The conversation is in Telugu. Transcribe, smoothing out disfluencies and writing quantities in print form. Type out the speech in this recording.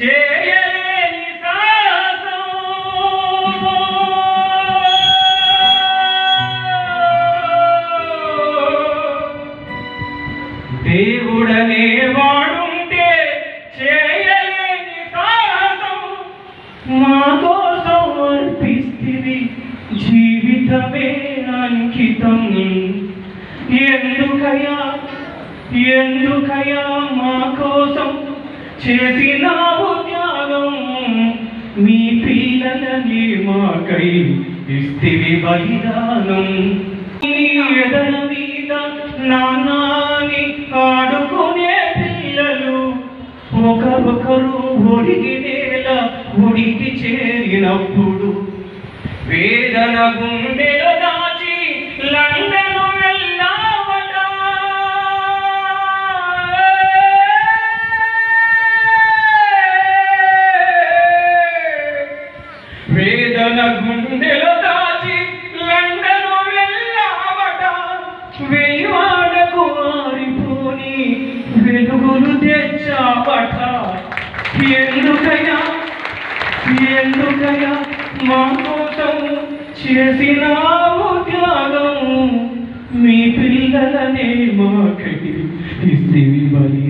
చేయలేని సాహసం దేవుడనే వాడుంటే చేయలేని సాహసం మా కోసం అర్పిస్తివి జీవితమే అంకితం ఎందుకయ్యా మా కోసం చేసినావు త్యాగం మీ పిల్లలని మాకై ఇస్తివి బలిదానం నీ ఎదల మీద నానాని ఆడుకునే పిల్లలు ఒకరొకరు ఒడిగి నేల ఉడికి చేరినప్పుడు వేదన గుండెలో దాచి లండన్ వెళ్ళావట వేదన గుండెలో దాచి లండన్ వెళ్ళావట వెయ్యవాడకు మారిపోని వెలుగులు తెచ్చావట ఎందుకయ్యా మా కోసం చేసినావు త్యాగం మీ పిల్లలనే మాకై ఇస్తివి బలి